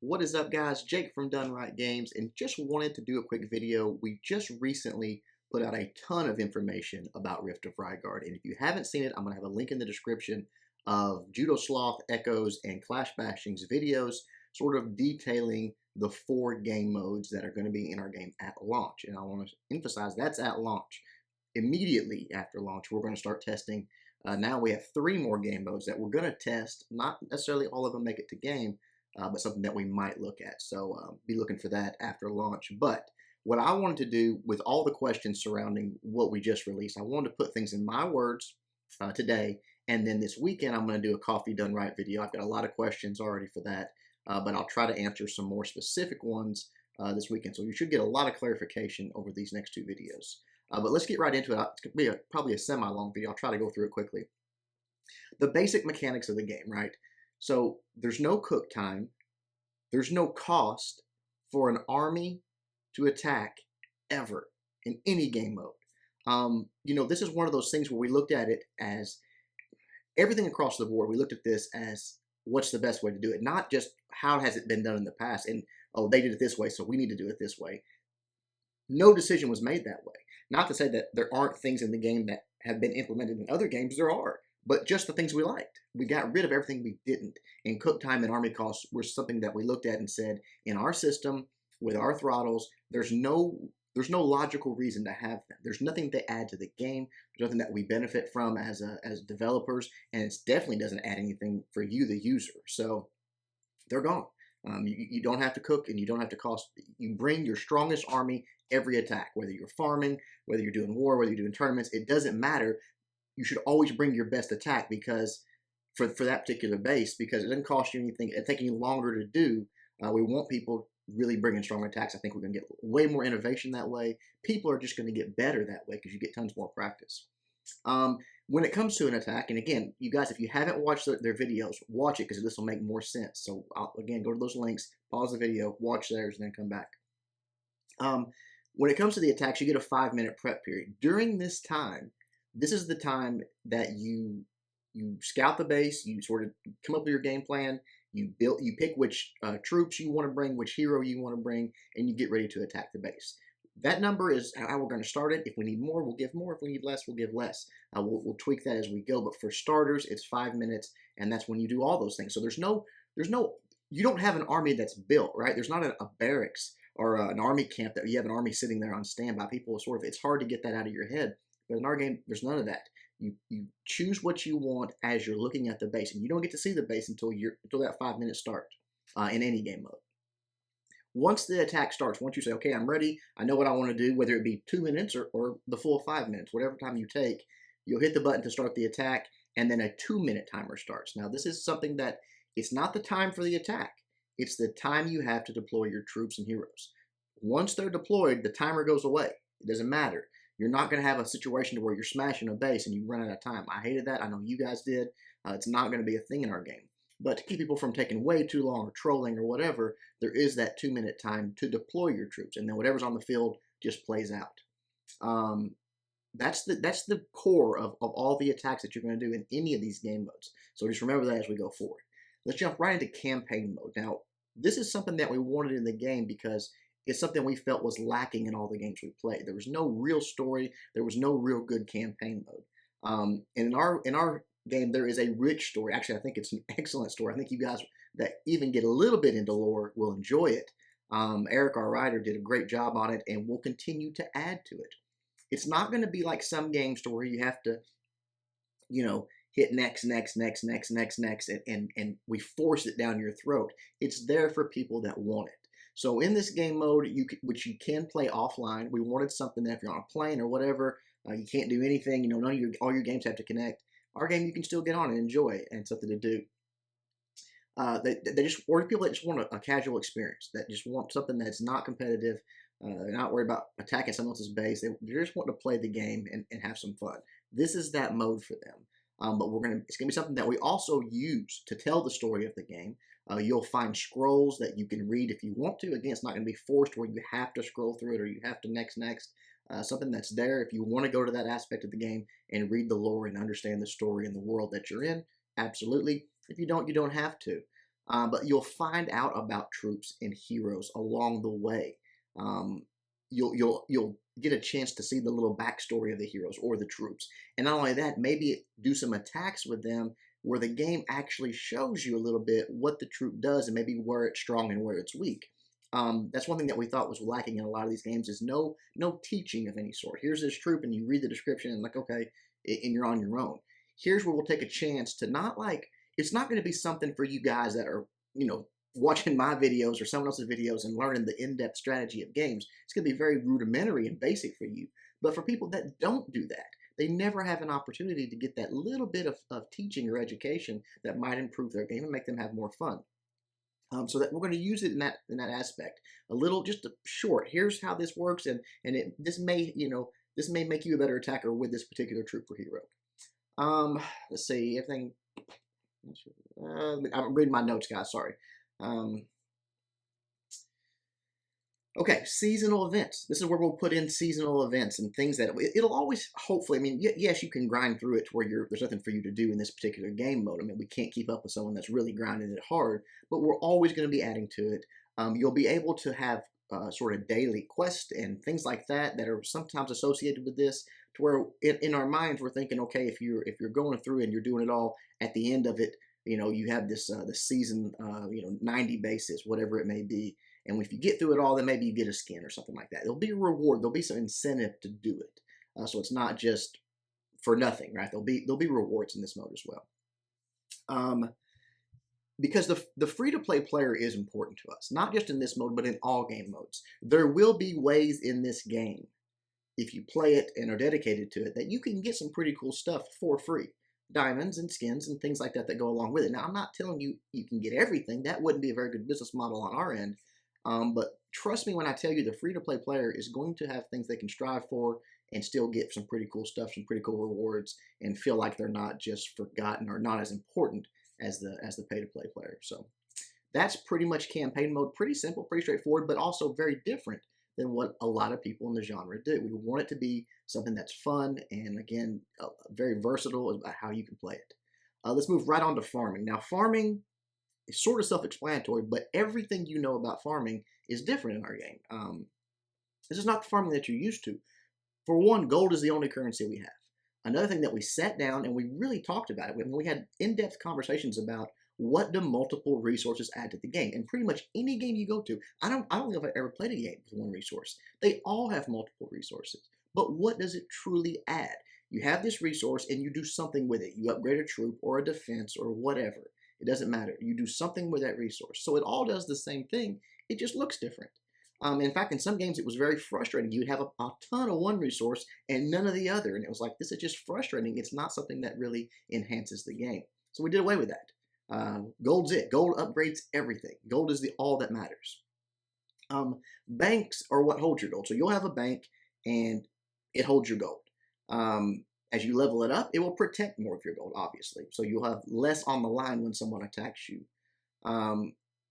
What is up, guys? Jake from Done Right Games, and just wanted to do a quick video. We just recently put out a ton of information about Rift of Raigard, and if you haven't seen it, I'm going to have a link in the description of Judo Sloth, Echoes, and Clash Bashing's videos, sort of detailing the 4 game modes that are going to be in our game at launch. And I want to emphasize that's at launch. Immediately after launch, we're going to start testing. Now we have 3 more game modes that we're going to test. Not necessarily all of them make it to game, but something that we might look at. So be looking for that after launch. But what I wanted to do with all the questions surrounding what we just released, I wanted to put things in my words today. And then this weekend, I'm going to do a Coffee Done Right video. I've got a lot of questions already for that, but I'll try to answer some more specific ones this weekend. So you should get a lot of clarification over these next 2 videos. But let's get right into it. It's going to be probably a semi-long video. I'll try to go through it quickly. The basic mechanics of the game, right? So there's no cook time. There's no cost for an army to attack ever in any game mode. This is one of those things where we looked at it as everything across the board. We looked at this as what's the best way to do it, not just how has it been done in the past and, oh, they did it this way, so we need to do it this way. No decision was made that way. Not to say that there aren't things in the game that have been implemented in other games. There are. But just the things we liked. We got rid of everything we didn't. And cook time and army costs were something that we looked at and said, in our system, with our throttles, there's no logical reason to have them. There's nothing to add to the game. There's nothing that we benefit from as developers, and it definitely doesn't add anything for you, the user. So they're gone. You don't have to cook, and you don't have to cost. You bring your strongest army every attack, whether you're farming, whether you're doing war, whether you're doing tournaments. It doesn't matter. You should always bring your best attack because for that particular base, because it doesn't cost you anything. It takes you longer to do. We want people really bringing strong attacks. I think we're going to get way more innovation that way. People are just going to get better that way because you get tons more practice. When it comes to an attack, and again, you guys, if you haven't watched their videos, watch it because this will make more sense. So again, go to those links, pause the video, watch theirs, and then come back. When it comes to the attacks, you get a 5-minute prep period. During this time, this is the time that you scout the base, you sort of come up with your game plan, you pick which troops you want to bring, which hero you want to bring, and you get ready to attack the base. That number is how we're going to start it. If we need more, we'll give more. If we need less, we'll give less. We'll tweak that as we go. But for starters, it's 5 minutes, and that's when you do all those things. So you don't have an army that's built, right? There's not a barracks or an army camp that you have an army sitting there on standby. People it's hard to get that out of your head. But in our game, there's none of that. You choose what you want as you're looking at the base, and you don't get to see the base until that 5-minute start in any game mode. Once the attack starts, once you say, okay, I'm ready, I know what I want to do, whether it be 2 minutes or the full 5 minutes, whatever time you take, you'll hit the button to start the attack, and then a 2-minute timer starts. Now, this is something that it's not the time for the attack. It's the time you have to deploy your troops and heroes. Once they're deployed, the timer goes away. It doesn't matter. You're not going to have a situation where you're smashing a base and you run out of time. I hated that. I know you guys did. It's not going to be a thing in our game. But to keep people from taking way too long or trolling or whatever, there is that 2-minute time to deploy your troops. And then whatever's on the field just plays out. That's the core of all the attacks that you're going to do in any of these game modes. So just remember that as we go forward. Let's jump right into campaign mode. Now, this is something that we wanted in the game because it's something we felt was lacking in all the games we played. There was no real story. There was no real good campaign mode. And in our game, there is a rich story. Actually, I think it's an excellent story. I think you guys that even get a little bit into lore will enjoy it. Eric, our writer, did a great job on it, and will continue to add to it. It's not going to be like some games to where you have to, hit next, and we force it down your throat. It's there for people that want it. So in this game mode, which you can play offline, we wanted something that if you're on a plane or whatever, you can't do anything, all your games have to connect. Our game, you can still get on and enjoy and something to do. Or people that just want a casual experience, that just want something that's not competitive, they're not worried about attacking someone else's base. They just want to play the game and have some fun. This is that mode for them. But it's gonna be something that we also use to tell the story of the game. You'll find scrolls that you can read if you want to. Again, it's not going to be forced where you have to scroll through it or you have to next. Something that's there if you want to go to that aspect of the game and read the lore and understand the story and the world that you're in. Absolutely. If you don't have to. But you'll find out about troops and heroes along the way. Um, you'll get a chance to see the little backstory of the heroes or the troops, and not only that, maybe do some attacks with them where the game actually shows you a little bit what the troop does and maybe where it's strong and where it's weak. That's one thing that we thought was lacking in a lot of these games is no teaching of any sort. Here's this troop, and you read the description and like, okay, and you're on your own. Here's where we'll take a chance to not like, it's not going to be something for you guys that are, watching my videos or someone else's videos and learning the in-depth strategy of games. It's going to be very rudimentary and basic for you. But for people that don't do that, they never have an opportunity to get that little bit of teaching or education that might improve their game and make them have more fun. So that we're going to use it in that aspect. A little, just a short. Here's how this works, and this may make you a better attacker with this particular troop or hero. Let's see, everything. I'm reading my notes, guys. Sorry. Okay, seasonal events. This is where we'll put in seasonal events and things that it'll always, hopefully, I mean, yes, you can grind through it to where there's nothing for you to do in this particular game mode. I mean, we can't keep up with someone that's really grinding it hard, but we're always going to be adding to it. You'll be able to have sort of daily quests and things like that that are sometimes associated with this, to where in our minds we're thinking, okay, if you're going through and you're doing it all, at the end of it, you have this the season 90 basis, whatever it may be, and if you get through it all, then maybe you get a skin or something like that. There'll be a reward, there'll be some incentive to do it, so it's not just for nothing, right? There'll be rewards in this mode as well. Because the free-to-play player is important to us, not just in this mode, but in all game modes. There will be ways in this game, if you play it and are dedicated to it, that you can get some pretty cool stuff for free. Diamonds and skins and things like that that go along with it. Now, I'm not telling you you can get everything. That wouldn't be a very good business model on our end. But trust me when I tell you, the free-to-play player is going to have things they can strive for and still get some pretty cool stuff, some pretty cool rewards, and feel like they're not just forgotten or not as important as the pay-to-play player. So that's pretty much campaign mode. Pretty simple, pretty straightforward, but also very different than what a lot of people in the genre do. We want it to be something that's fun and, again, very versatile about how you can play it. Let's move right on to farming. Now, farming is sort of self-explanatory, but everything you know about farming is different in our game. This is not the farming that you're used to. For one, gold is the only currency we have. Another thing that we sat down and we really talked about it, we had in-depth conversations about what do multiple resources add to the game. And pretty much any game you go to, I don't know if I ever played a game with one resource. They all have multiple resources. But what does it truly add? You have this resource and you do something with it. You upgrade a troop or a defense or whatever. It doesn't matter. You do something with that resource. So it all does the same thing. It just looks different. In fact, in some games, it was very frustrating. You'd have a ton of one resource and none of the other. And it was like, this is just frustrating. It's not something that really enhances the game. So we did away with that. Gold's it. Gold upgrades everything. Gold is all that matters. Banks are what hold your gold. So you'll have a bank and it holds your gold. As you level it up, it will protect more of your gold, obviously. So you'll have less on the line when someone attacks you.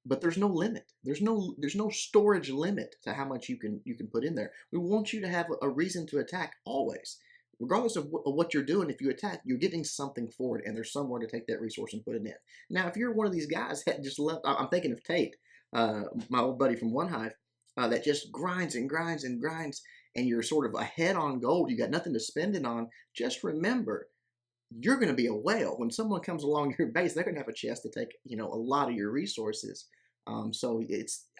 But there's no limit. There's no storage limit to how much you can put in there. We want you to have a reason to attack always. Regardless of what you're doing, if you attack, you're getting something for it, and there's somewhere to take that resource and put it in. Now, if you're one of these guys that just left, I'm thinking of Tate, my old buddy from One Hive, that just grinds and grinds and grinds, and you're sort of ahead on gold, you got nothing to spend it on. Just remember, you're going to be a whale. When someone comes along your base, they're going to have a chance to take, a lot of your resources. So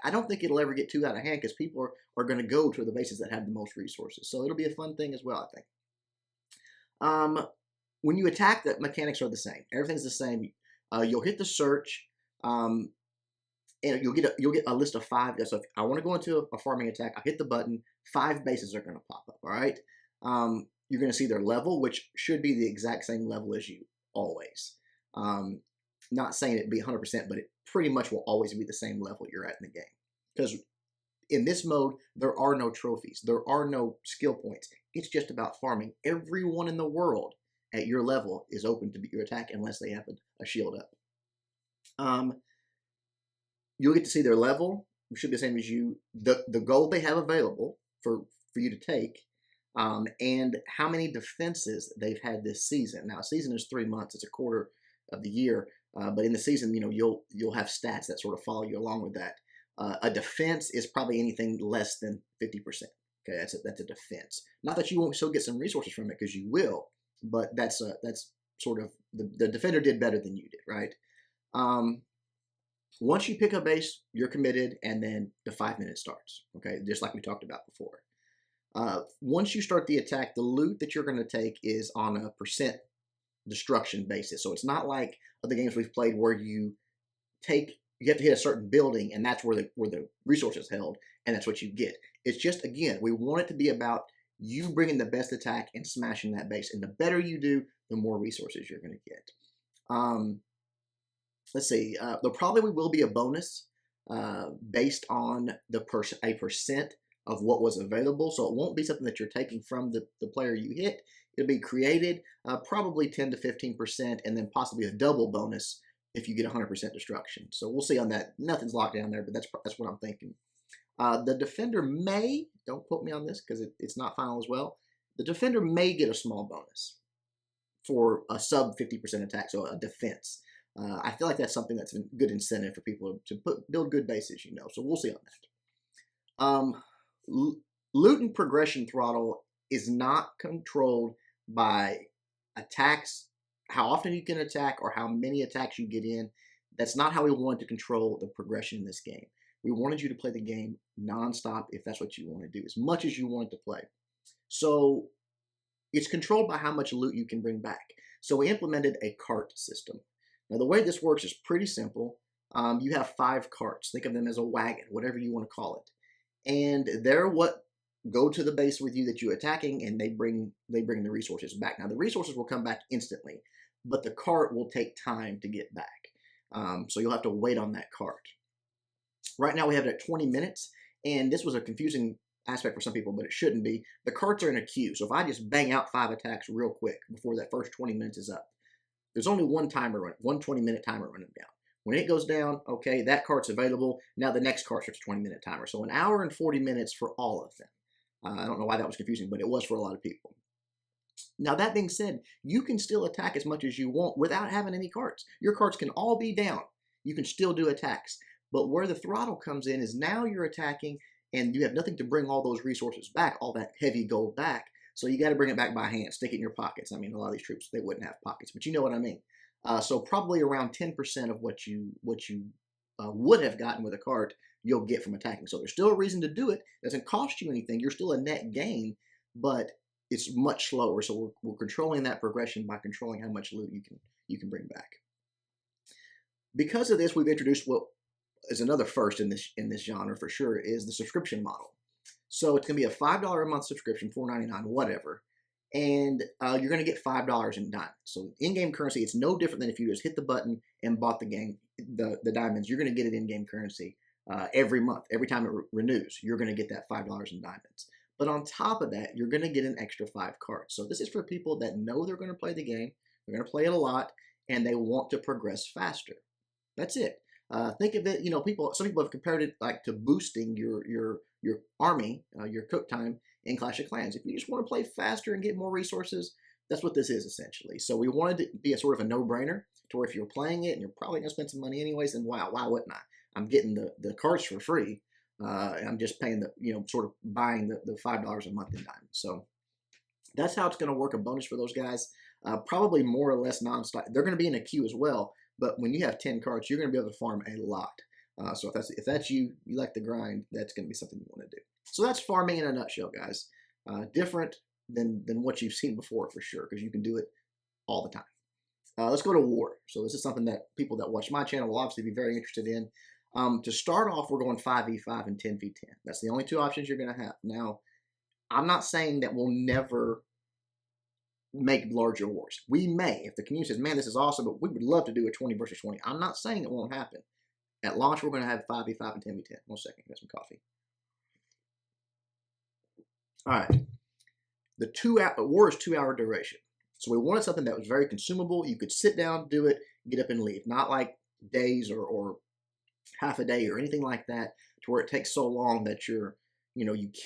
I don't think it'll ever get too out of hand because people are going to go to the bases that have the most resources. So it'll be a fun thing as well, I think. When you attack, the mechanics are the same. Everything's the same. You'll hit the search, and you'll get a list of 5. So if I want to go into a farming attack, I hit the button. 5 bases are going to pop up. All right. You're going to see their level, which should be the exact same level as you always. Not saying it'd be 100%, but it pretty much will always be the same level you're at in the game. Because in this mode, there are no trophies. There are no skill points. It's just about farming. Everyone in the world at your level is open to your attack unless they have a shield up. You'll get to see their level. It should be the same as you. The gold they have available for you to take, and how many defenses they've had this season. Now, a season is 3 months. It's a quarter of the year. But in the season, you'll have stats that sort of follow you along with that. A defense is probably anything less than 50%. Okay, that's a defense. Not that you won't still get some resources from it, because you will, but that's sort of the defender did better than you did, right? Once you pick a base, you're committed, and then the 5 minute starts. Okay, just like we talked about before. Once you start the attack, the loot that you're going to take is on a percent destruction basis. So it's not like other games we've played where you have to hit a certain building and that's where the resource is held and that's what you get. It's just, again, we want it to be about you bringing the best attack and smashing that base. And the better you do, the more resources you're going to get. Let's see. There probably will be a bonus based on a percent of what was available. So it won't be something that you're taking from the player you hit. It'll be created probably 10 to 15%, and then possibly a double bonus if you get 100% destruction. So we'll see on that. Nothing's locked down there, but that's what I'm thinking. The defender may, don't quote me on this because it's not final as well, the defender may get a small bonus for a sub 50% attack, so a defense. I feel like that's something that's a good incentive for people to build good bases, so we'll see on that. Loot and progression throttle is not controlled by attacks, how often you can attack or how many attacks you get in. That's not how we wanted to control the progression in this game. We wanted you to play the game nonstop if that's what you want to do, as much as you wanted to play. So it's controlled by how much loot you can bring back. So we implemented a cart system. Now the way this works is pretty simple. You have 5 carts. Think of them as a wagon, whatever you want to call it. And they're what go to the base with you that you're attacking, and they bring the resources back. Now the resources will come back instantly, but the cart will take time to get back. So you'll have to wait on that cart. Right now we have it at 20 minutes, and this was a confusing aspect for some people, but it shouldn't be. The carts are in a queue, so if I just bang out 5 attacks real quick before that first 20 minutes is up, there's only one 20-minute timer running down. When it goes down, okay, that cart's available. Now the next cart starts a 20-minute timer. So 1 hour and 40 minutes for all of them. I don't know why that was confusing, but it was for a lot of people. Now that being said, you can still attack as much as you want without having any carts. Your carts can all be down. You can still do attacks. But where the throttle comes in is now you're attacking and you have nothing to bring all those resources back, all that heavy gold back. So you got to bring it back by hand, stick it in your pockets. I mean, a lot of these troops, they wouldn't have pockets, but you know what I mean. So probably around 10% of what you would have gotten with a cart, you'll get from attacking. So there's still a reason to do it. It doesn't cost you anything. You're still a net gain, but it's much slower. So we're controlling that progression by controlling how much loot you can bring back. Because of this, we've introduced what is another first in this genre for sure, is the subscription model. So it's going to be a $5 a month subscription, $4.99, whatever. And you're going to get $5 in diamonds. So in-game currency, it's no different than if you just hit the button and bought the diamonds. You're going to get it in-game currency every month. Every time it renews, you're going to get that $5 in diamonds. But on top of that, you're going to get an extra 5 cards. So this is for people that know they're going to play the game, they're going to play it a lot, and they want to progress faster. That's it. Think of it, some people have compared it like to boosting your army, your cook time in Clash of Clans. If you just want to play faster and get more resources, that's what this is essentially. So we wanted it to be a sort of a no-brainer to where if you're playing it and you're probably going to spend some money anyways, then wow, why wouldn't I? I'm getting the cards for free. And I'm just paying sort of buying the $5 a month in diamonds. So that's how it's going to work, a bonus for those guys. Probably more or less non-stop. They're going to be in a queue as well. But when you have 10 cards, you're going to be able to farm a lot. So if that's you like the grind, that's going to be something you want to do. So that's farming in a nutshell, guys. Different than what you've seen before for sure, because you can do it all the time. Let's go to war. So this is something that people that watch my channel will obviously be very interested in. To start off, we're going 5v5 and 10v10. That's the only 2 options you're going to have. Now, I'm not saying that we'll never make larger wars. We may, if the community says, man, this is awesome, but we would love to do a 20 versus 20. I'm not saying it won't happen. At launch, we're going to have 5v5 and 10v10. 1 second, get some coffee. All right. The war is 2-hour duration. So we wanted something that was very consumable. You could sit down, do it, get up and leave. Not like days or half a day or anything like that, to where it takes so long that you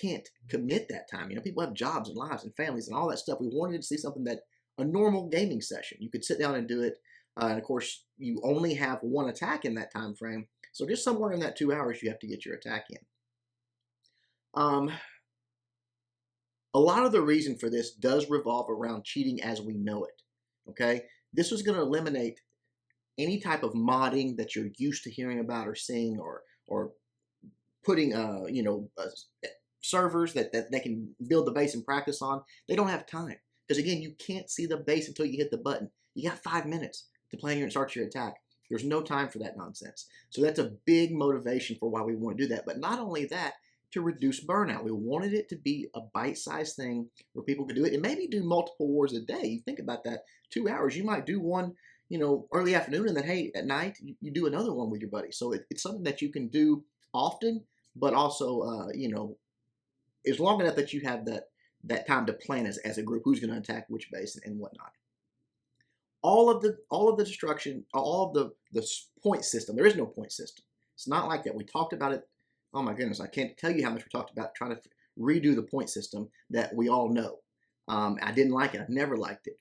can't commit that time. People have jobs and lives and families and all that stuff. We wanted to see something that a normal gaming session, you could sit down and do it. And of course, you only have one attack in that time frame. So just somewhere in that 2 hours, you have to get your attack in. A lot of the reason for this does revolve around cheating as we know it. Okay, this was going to eliminate any type of modding that you're used to hearing about or seeing, or putting servers that they can build the base and practice on. They don't have time, because again, you can't see the base until you hit the button. You got 5 minutes to plan and start your attack. There's no time for that nonsense. So that's a big motivation for why we want to do that. But not only that, to reduce burnout. We wanted it to be a bite-sized thing where people could do it and maybe do multiple wars a day. You think about that, 2 hours. You might do one, early afternoon, and then, hey, at night, you do another one with your buddy. So it's something that you can do often, but also, it's long enough that you have that time to plan as a group who's going to attack which base and whatnot. All of the destruction, all of the point system. There is no point system. It's not like that. We talked about it. Oh my goodness, I can't tell you how much we talked about trying to redo the point system that we all know. I didn't like it. I never liked it.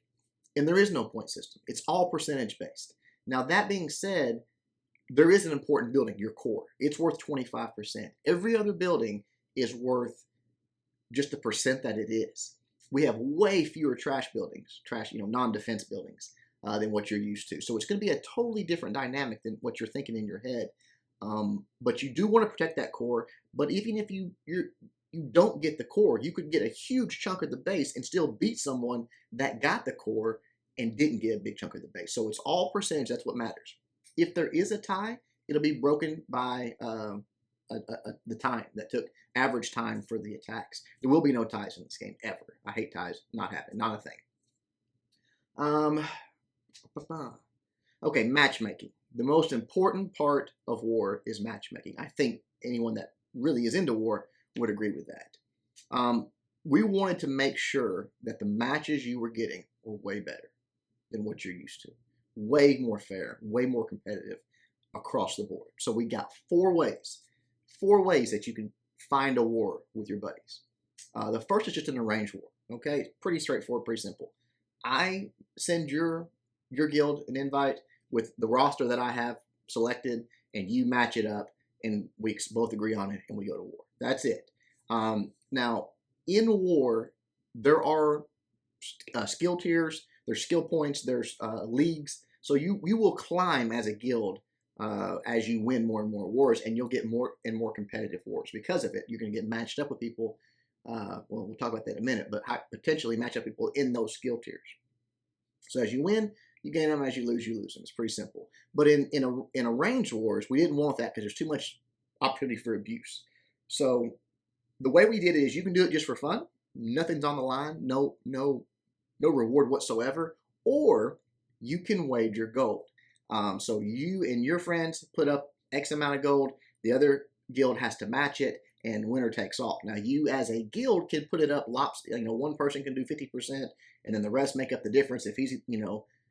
And there is no point system. It's all percentage based. Now that being said, there is an important building, your core. It's worth 25%. Every other building is worth just the percent that it is. We have way fewer trash buildings, non-defense buildings, than what you're used to. So it's going to be a totally different dynamic than what you're thinking in your head. But you do want to protect that core. But even if you don't get the core, you could get a huge chunk of the base and still beat someone that got the core and didn't get a big chunk of the base. So it's all percentage. That's what matters. If there is a tie, it'll be broken by the time that took average time for the attacks. There will be no ties in this game ever. I hate ties. Not happening. Not a thing. Okay, matchmaking. The most important part of war is matchmaking. I think anyone that really is into war would agree with that. We wanted to make sure that the matches you were getting were way better than what you're used to. Way more fair, way more competitive across the board. So we got 4 ways that you can find a war with your buddies. The first is just an arranged war. Okay, pretty straightforward, pretty simple. I send your guild an invite with the roster that I have selected, and you match it up, and we both agree on it, and we go to war. That's it. Now, in war, there are skill tiers, there's skill points, there's leagues. So you will climb as a guild as you win more and more wars, and you'll get more and more competitive wars because of it. You're going to get matched up with people. We'll talk about that in a minute, but potentially match up people in those skill tiers. So as you win, you gain them. As you lose them. It's pretty simple. But in arranged wars, we didn't want that because there's too much opportunity for abuse. So the way we did it is you can do it just for fun. Nothing's on the line. No reward whatsoever. Or you can wager gold. So you and your friends put up X amount of gold. The other guild has to match it, and winner takes all. Now you as a guild can put it up one person can do 50%, and then the rest make up the difference if he's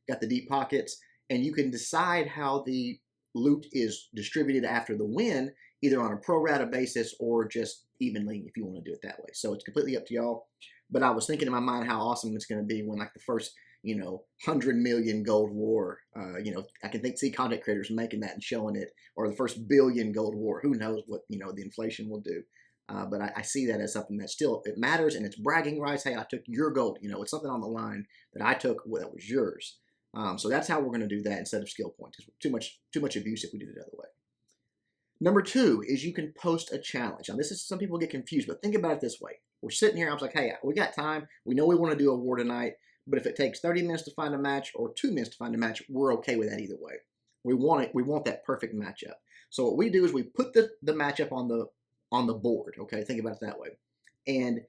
got the deep pockets. And you can decide how the loot is distributed after the win, either on a pro rata basis or just evenly if you want to do it that way. So it's completely up to y'all. But I was thinking in my mind how awesome it's going to be when the first 100 million gold war, I can see content creators making that and showing it, or the first billion gold war. Who knows what the inflation will do. But I see that as something that still, it matters, and it's bragging rights. Hey, I took your gold. It's something on the line that I took that was yours. So that's how we're going to do that instead of skill points. It's too much abuse if we did it the other way. Number 2 is you can post a challenge. Now some people get confused, but think about it this way. We're sitting here, I was like, hey, we got time. We know we want to do a war tonight, but if it takes 30 minutes to find a match or 2 minutes to find a match, we're okay with that either way. We want that perfect matchup. So what we do is we put the matchup on the board. Okay, think about it that way. And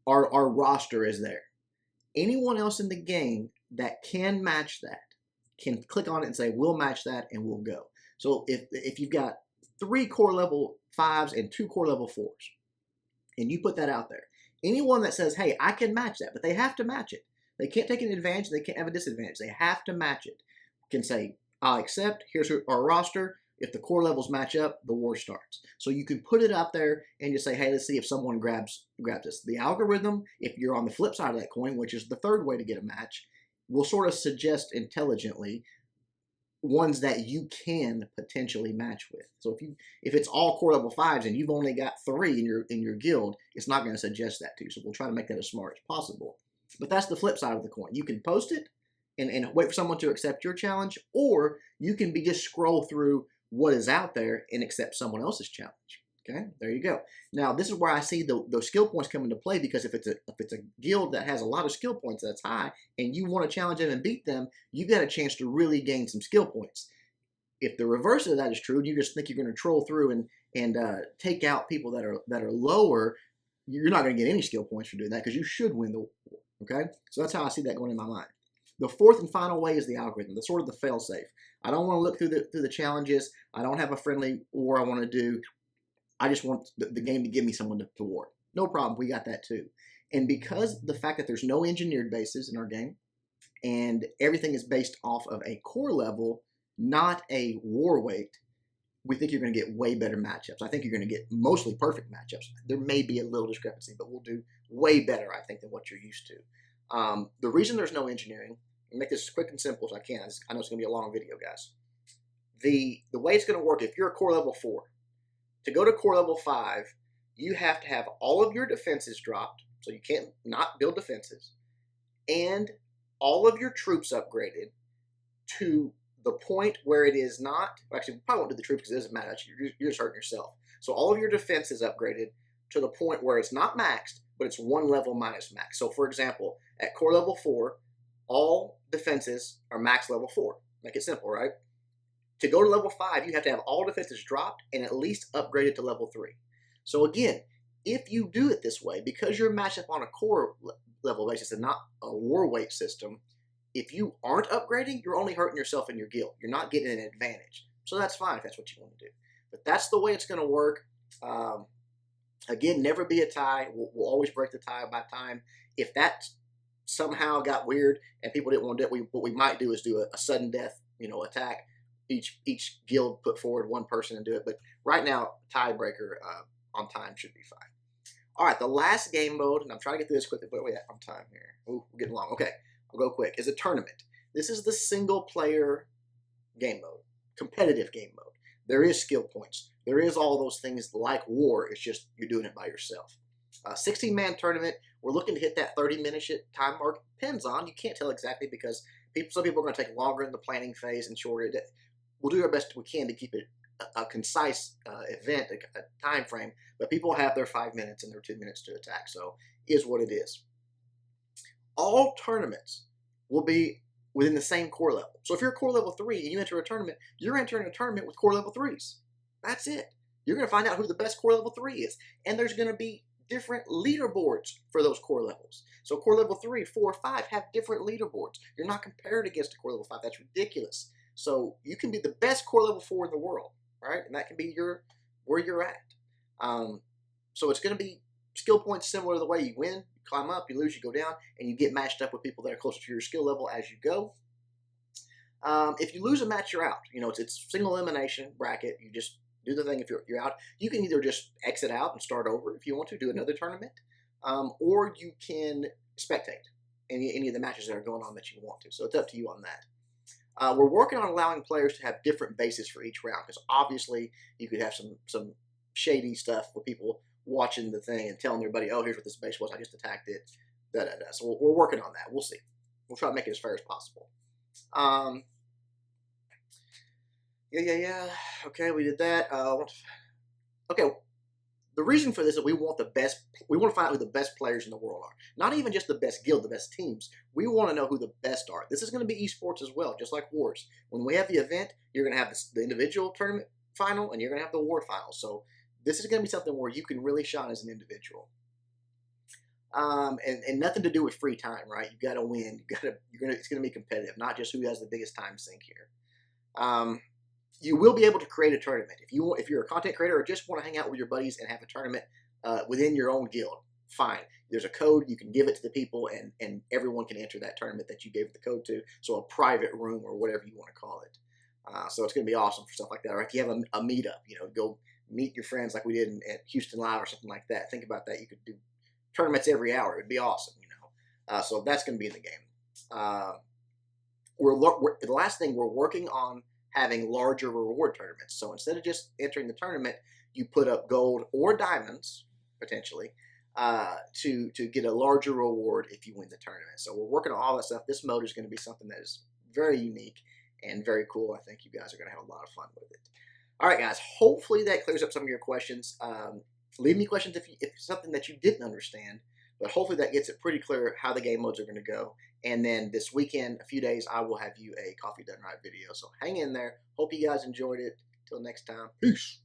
our roster is there. Anyone else in the game that can match that can click on it and say, we'll match that, and we'll go. So if you've got 3 core level 5s and 2 core level 4s, and you put that out there, anyone that says, hey, I can match that, but they have to match it. They can't take an advantage. They can't have a disadvantage. They have to match it. Can say, I'll accept. Here's our roster. If the core levels match up, the war starts. So you can put it out there and just say, hey, let's see if someone grabs this. The algorithm, if you're on the flip side of that coin, which is the third way to get a match, will sort of suggest intelligently ones that you can potentially match with. So if it's all core level 5s and you've only got 3 in your guild, it's not going to suggest that to you. So we'll try to make that as smart as possible. But that's the flip side of the coin. You can post it and wait for someone to accept your challenge, or you can just scroll through what is out there and accept someone else's challenge. Okay, there you go. Now this is where I see those skill points come into play, because if it's a guild that has a lot of skill points that's high, and you want to challenge them and beat them, you got a chance to really gain some skill points. If the reverse of that is true, and you just think you're going to troll through and take out people that are lower, you're not going to get any skill points for doing that, because you should win the war. Okay, so that's how I see that going in my mind. The fourth and final way is the algorithm, the sort of the fail-safe. I don't want to look through the challenges. I don't have a friendly war I want to do. I just want the game to give me someone to war. No problem, we got that too. And because the fact that there's no engineered bases in our game, and everything is based off of a core level, not a war weight, we think you're going to get way better matchups. I think you're going to get mostly perfect matchups. There may be a little discrepancy, but we'll do way better, I think, than what you're used to. The reason there's no engineering, I'll make this as quick and simple as I can. I know it's going to be a long video, guys. The way it's going to work, if you're a core level 4, to go to core level 5, you have to have all of your defenses dropped, so you can't not build defenses, and all of your troops upgraded to the point where it is not, actually, we probably won't do the troops because it doesn't matter. You're just hurting yourself. So all of your defense is upgraded to the point where it's not maxed, but it's 1 level minus max. So for example, at core level 4, all defenses are max level 4. Make it simple, right? To go to level 5, you have to have all defenses dropped and at least upgraded to level 3. So again, if you do it this way, because you're matched up on a core level basis and not a war weight system, if you aren't upgrading, you're only hurting yourself and your guild. You're not getting an advantage. So that's fine if that's what you want to do. But that's the way it's going to work. Again, never be a tie. We'll always break the tie by time. If that somehow got weird and people didn't want to do it, what we might do is do a sudden death, attack. Each guild put forward one person and do it. But right now, tiebreaker on time should be fine. All right, the last game mode, and I'm trying to get through this quickly, but we're on time here. Ooh, we're getting long. Okay, I'll go quick. Is a tournament. This is the single player game mode, competitive game mode. There is skill points. There is all those things like war. It's just you're doing it by yourself. 16-man tournament. We're looking to hit that 30-minute time mark. Depends on. You can't tell exactly because some people are going to take longer in the planning phase and shorter. We'll do our best we can to keep it a concise event, a time frame, but people have their 5 minutes and their 2 minutes to attack, so is what it is. All tournaments will be within the same core level. So if you're core level 3 and you enter a tournament, you're entering a tournament with core level 3s. That's it. You're going to find out who the best core level 3 is, and there's going to be different leaderboards for those core levels. So core level 3, 4, 5 have different leaderboards. You're not compared against a core level 5. That's ridiculous. So you can be the best core level 4 in the world, right? And that can be where you're at. So it's going to be skill points similar to the way you win, you climb up, you lose, you go down, and you get matched up with people that are closer to your skill level as you go. If you lose a match, you're out. It's single elimination bracket. You just do the thing. If you're out, you can either just exit out and start over if you want to do another tournament, or you can spectate any of the matches that are going on that you want to. So it's up to you on that. We're working on allowing players to have different bases for each round, because obviously you could have some shady stuff with people watching the thing and telling everybody, oh, here's what this base was, I just attacked it, da-da-da. So we're working on that. We'll see. We'll try to make it as fair as possible. Yeah. Okay, we did that. Okay, the reason for this is we want to find out who the best players in the world are. Not even just the best guild, the best teams. We want to know who the best are. This is going to be esports as well, just like wars. When we have the event, you're going to have the individual tournament final, and you're going to have the war final. So this is going to be something where you can really shine as an individual. And nothing to do with free time, right? You got to win. It's going to be competitive, not just who has the biggest time sink here. You will be able to create a tournament if you're a content creator or just want to hang out with your buddies and have a tournament within your own guild. Fine. There's a code, you can give it to the people, and everyone can enter that tournament that you gave the code to. So a private room or whatever you want to call it. So it's going to be awesome for stuff like that. Or if you have a meetup, go meet your friends like we did at Houston Live or something like that. Think about that. You could do tournaments every hour. It'd be awesome, So that's going to be in the game. the last thing, we're working on having larger reward tournaments. So instead of just entering the tournament, you put up gold or diamonds potentially to get a larger reward if you win the tournament. So we're working on all that stuff. This mode is going to be something that is very unique and very cool. I think you guys are going to have a lot of fun with it. All right, guys. Hopefully that clears up some of your questions. Leave me questions if something that you didn't understand. But hopefully that gets it pretty clear how the game modes are going to go. And then this weekend, a few days, I will have you a Coffee Done Right video. So hang in there. Hope you guys enjoyed it. Till next time. Peace.